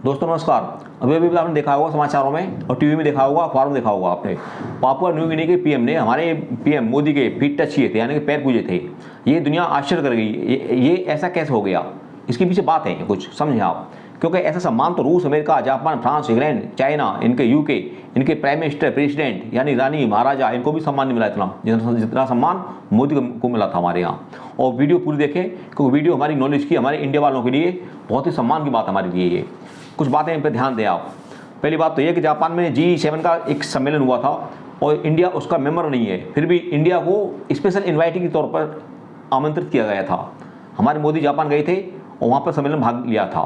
दोस्तों नमस्कार। अभी अभी आपने देखा होगा समाचारों में और टीवी में देखा होगा, अखबार में देखा होगा आपने, पापुआ न्यू गिनी के पीएम ने हमारे पीएम मोदी के फीट टच किए थे, यानी कि पैर पूजे थे। ये दुनिया आश्चर्य कर गई, ये ऐसा कैसे हो गया? इसके पीछे बात है कुछ, समझें आप। क्योंकि ऐसा सम्मान तो रूस, America, Japan, France, England, China, इनके यूके, इनके प्राइम मिनिस्टर, प्रेसिडेंट यानी रानी, महाराजा, इनको भी सम्मान नहीं मिला इतना जितना सम्मान मोदी को मिला था हमारे यहाँ। और वीडियो पूरी देखें क्योंकि वीडियो हमारी नॉलेज की, हमारे इंडिया वालों के लिए बहुत ही सम्मान की बात हमारे लिए। ये कुछ बातें इन पर ध्यान दें आप। पहली बात तो ये कि जापान में G7 का एक सम्मेलन हुआ था और इंडिया उसका मेंबर नहीं है, फिर भी इंडिया को स्पेशल इन्वाइटी के तौर पर आमंत्रित किया गया था। हमारे मोदी जापान गए थे और वहाँ पर सम्मेलन भाग लिया था।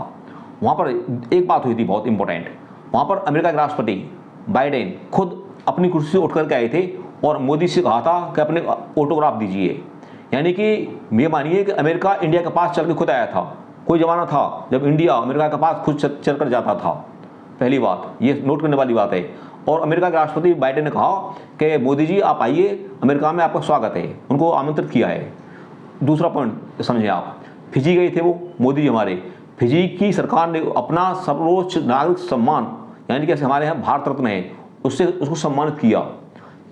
वहाँ पर एक बात हुई थी बहुत इंपॉर्टेंट। वहाँ पर अमेरिका के राष्ट्रपति बाइडेन खुद अपनी कुर्सी से उठ करके आए थे और मोदी से कहा था कि अपने ऑटोग्राफ दीजिए। यानी कि ये मानिए कि अमेरिका इंडिया के पास चल के खुद आया था। कोई ज़माना था जब इंडिया अमेरिका के पास खुद चल कर जाता था। पहली बात ये नोट करने वाली बात है। और अमेरिका के राष्ट्रपति बाइडेन ने कहा कि मोदी जी आप आइए, अमेरिका में आपका स्वागत है, उनको आमंत्रित किया है। दूसरा पॉइंट समझें आप, फिजी गए थे वो मोदी जी हमारे। फिजी की सरकार ने अपना सर्वोच्च नागरिक सम्मान, यानी कि हमारे यहाँ भारत रत्न है, उससे उसको सम्मानित किया।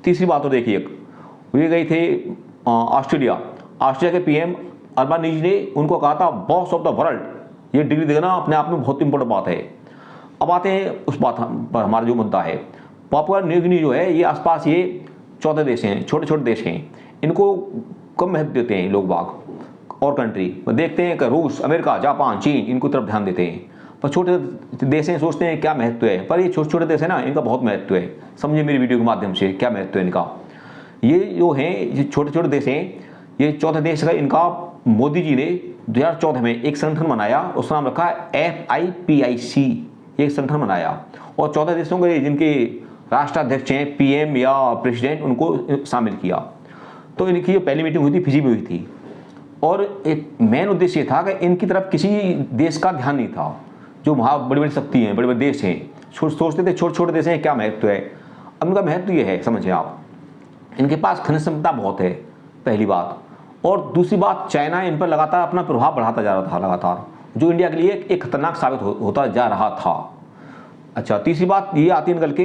तीसरी बात तो देखिए, वे गए थे ऑस्ट्रेलिया के पीएम अल्बानीज़ ने उनको कहा था बॉस ऑफ द वर्ल्ड। ये डिग्री देना अपने आप में बहुत इंपॉर्टेंट बात है। अब आते हैं उस बात पर, हमारा जो मुद्दा है पापुआ न्यू गिनी जो है, ये आसपास ये 14 देश हैं, छोटे छोटे देश हैं। इनको कम महत्व देते हैं लोग बाग और कंट्री देखते हैं कि रूस, अमेरिका, जापान, चीन, इनको तरफ ध्यान देते हैं। पर छोटे देश हैं, सोचते हैं क्या महत्व है, पर ये छोटे छोटे देश है ना, इनका बहुत महत्व है। समझिए मेरी वीडियो के माध्यम से क्या महत्व है इनका। ये जो हैं ये छोटे छोटे देश हैं, ये 14 देश का इनका मोदी जी ने 2014 में एक संगठन बनाया, उसका नाम रखा FIPIC। एक संगठन बनाया और 14 देशों के जिनके राष्ट्राध्यक्ष हैं, पीएम या प्रेसिडेंट, उनको शामिल किया। तो इनकी जो पहली मीटिंग हुई थी फिजी में हुई थी और एक मेन उद्देश्य था कि इनकी तरफ किसी देश का ध्यान नहीं था। जो वहाँ बड़ी बड़ी शक्ति हैं, बड़े बड़े देश हैं, सोचते थे छोटे छोटे देश हैं क्या महत्व है। अब उनका महत्व ये है, समझिए आप, इनके पास खनिज संपदा बहुत है, पहली बात। और दूसरी बात, चाइना इन पर लगातार अपना प्रभाव बढ़ाता जा रहा था लगातार, जो इंडिया के लिए एक खतरनाक साबित होता जा रहा था। अच्छा, तीसरी बात ये आती है निकल के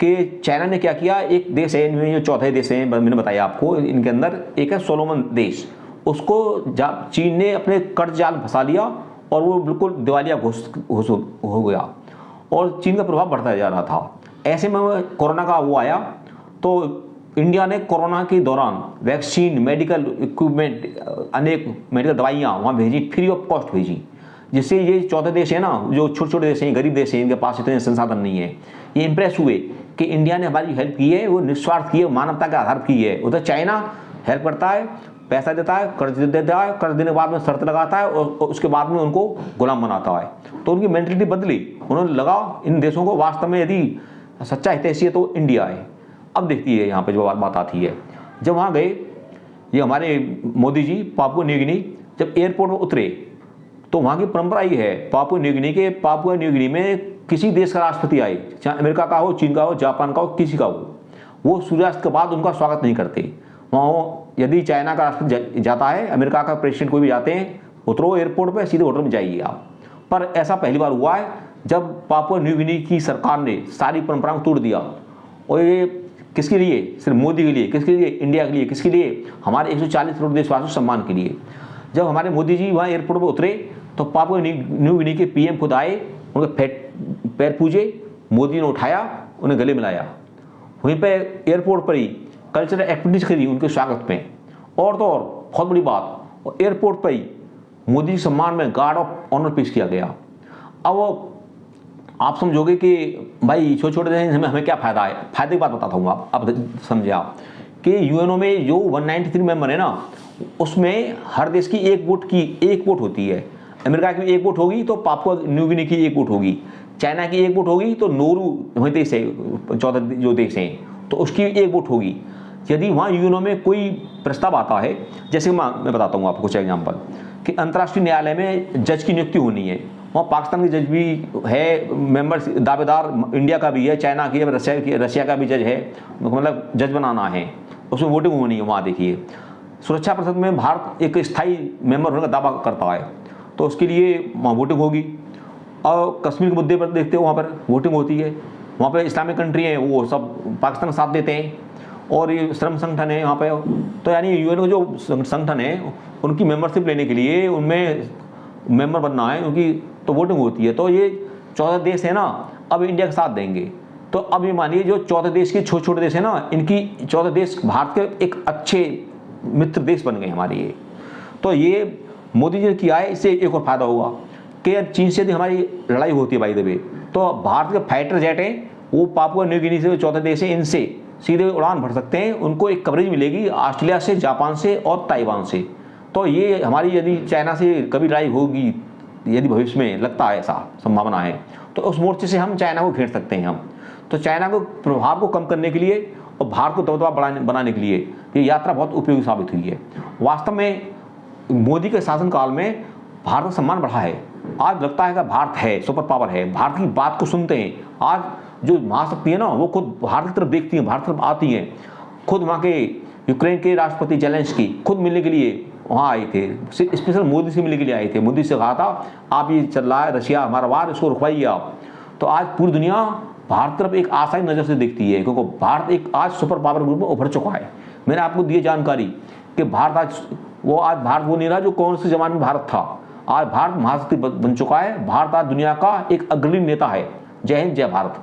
कि चाइना ने क्या किया, एक देश है इनमें जो 14 देश हैं मैंने बताया आपको, इनके अंदर एक है सोलोमन देश, उसको चीन ने अपने कर्ज जाल में फंसा लिया और वो बिल्कुल दिवालिया हो गया और चीन का प्रभाव बढ़ता जा रहा था। ऐसे में कोरोना का वो आया तो इंडिया ने कोरोना के दौरान वैक्सीन, मेडिकल इक्विपमेंट, अनेक मेडिकल दवाइयाँ वहाँ भेजी, फ्री ऑफ कॉस्ट भेजी, जिससे ये 14 देश हैं ना, जो छोटे छोटे देश हैं, गरीब देश हैं, इनके पास इतने संसाधन नहीं है, ये इंप्रेस हुए कि इंडिया ने हमारी हेल्प की है, वो निस्वार्थ की है, मानवता के आधार की है। उधर चाइना हेल्प करता है, पैसा देता है, कर्ज देता है, कर्ज देने के बाद में शर्त लगाता है और उसके बाद में उनको गुलाम बनाता है। तो उनकी मेंटलिटी बदली, उन्होंने लगा इन देशों को वास्तव में यदि सच्चा हितैषी है तो इंडिया है। अब देखती है यहाँ पे जो बात आती है, जब वहाँ गए ये हमारे Modi ji Papua New Guinea, जब एयरपोर्ट में उतरे तो वहाँ की परंपरा ये है पापुआ न्यू गिनी में किसी देश का राष्ट्रपति आए, चाहे अमेरिका का हो, चीन का हो, जापान का हो, किसी का हो, वो सूर्यास्त के बाद उनका स्वागत नहीं करते। वहाँ यदि चाइना का राष्ट्रपति जाता है, अमेरिका का प्रेसिडेंट कोई भी जाते हैं, उतरो एयरपोर्ट पर, सीधे होटल में जाइए आप। पर ऐसा पहली बार हुआ है जब पापुआ न्यू गिनी की सरकार ने सारी परंपराओं को तोड़ दिया। और ये किसके लिए? सिर्फ मोदी के लिए? किसके लिए? इंडिया के लिए। किसके लिए? हमारे 140 करोड़ देशवासियों सम्मान के लिए। जब हमारे मोदी जी वहाँ एयरपोर्ट पर उतरे तो पापुआ न्यू गिनी के पीएम खुद आए, उनके पैर पूजे, मोदी ने उठाया, उन्हें गले मिलाया। वहीं पर एयरपोर्ट पर ही कल्चरल एक्टिविटीज करी उनके स्वागत में। और तो और बहुत बड़ी बात, एयरपोर्ट पर ही मोदी के सम्मान में गार्ड ऑफ ऑनर पेश किया गया। अब आप समझोगे कि भाई छोटे छोटे देश हमें क्या फ़ायदा है। फ़ायदे की बात बताता हूँ, आप समझे आप कि यूएनओ में जो 193 मेंबर है ना, उसमें हर देश की एक वोट होती है। अमेरिका की एक वोट होगी तो पापुआ न्यू गिनी की एक वोट होगी, चाइना की एक वोट होगी तो नोरू वही देश है 14 जो देश हैं तो उसकी एक वोट होगी। यदि वहाँ यूएनओ में कोई प्रस्ताव आता है, जैसे मैं बताता हूँ आपको कुछ एग्जाम्पल, कि अंतर्राष्ट्रीय न्यायालय में जज की नियुक्ति होनी है, वहाँ पाकिस्तान की जज भी है, मेंबर दावेदार इंडिया का भी है, चाइना की है, रशिया का भी जज है, मतलब जज बनाना है, उसमें वोटिंग होनी है। वहाँ देखिए सुरक्षा परिषद में भारत एक स्थायी मेंबर होने का दावा करता है, तो उसके लिए वहाँ वोटिंग होगी। और कश्मीर के मुद्दे पर देखते हो, वहाँ पर वोटिंग होती है, वहाँ पे इस्लामिक कंट्री हैं वो सब पाकिस्तान का साथ देते हैं, और ये श्रम संगठन है यहाँ पे। तो यानी यूएन का जो संगठन है उनकी मेंबरशिप लेने के लिए उनमें मेंबर बनना है उनकी, तो वोटिंग होती है। तो ये 14 देश है ना, अब इंडिया का साथ देंगे। तो अब ये मानिए जो 14 देश के छोटे छोटे देश है ना, इनकी 14 देश भारत के एक अच्छे मित्र देश बन गए हमारे ये। तो ये मोदी जी ने किया है, इससे एक और फायदा होगा कि चीन से यदि हमारी लड़ाई होती है बाय द वे, तो भारत के फाइटर जेट हैं वो पापुआ न्यू गिनी से 14 देश है, इनसे सीधे उड़ान भर सकते हैं, उनको एक कवरेज मिलेगी ऑस्ट्रेलिया से, जापान से और ताइवान से। तो ये हमारी यदि चाइना से कभी लड़ाई होगी, यदि भविष्य में लगता है ऐसा संभावना है, तो उस मोर्चे से हम चाइना को घेर सकते हैं हम। तो चाइना को प्रभाव को कम करने के लिए और भारत को दबदबा बनाने के लिए ये यात्रा बहुत उपयोगी साबित हुई है। वास्तव में मोदी के शासनकाल में भारत का सम्मान बढ़ा है। आज लगता है कि भारत है, सुपर पावर है, भारत की बात को सुनते हैं। आज जो महाशक्ति है ना वो खुद भारत की तरफ देखती हैं, भारत की तरफ आती हैं। खुद वहाँ के यूक्रेन के राष्ट्रपति जेलेंस्की खुद मिलने के लिए वहाँ आए थे, स्पेशल मोदी से मिलने के लिए आए थे। मोदी से कहा था आप ये चल रहा है रशिया हमारा वार, इसको रुकवाइए आप। तो आज पूरी दुनिया भारत तरफ एक आशाई नज़र से देखती है, क्योंकि भारत एक आज सुपर पावर ग्रुप में उभर चुका है। मैंने आपको दी जानकारी कि भारत आज भारत वो नहीं रहा जो कौन से जमाने में भारत था। आज भारत महाशक्ति बन चुका है। भारत आज दुनिया का एक अग्रणी नेता है। जय हिंद, जय भारत।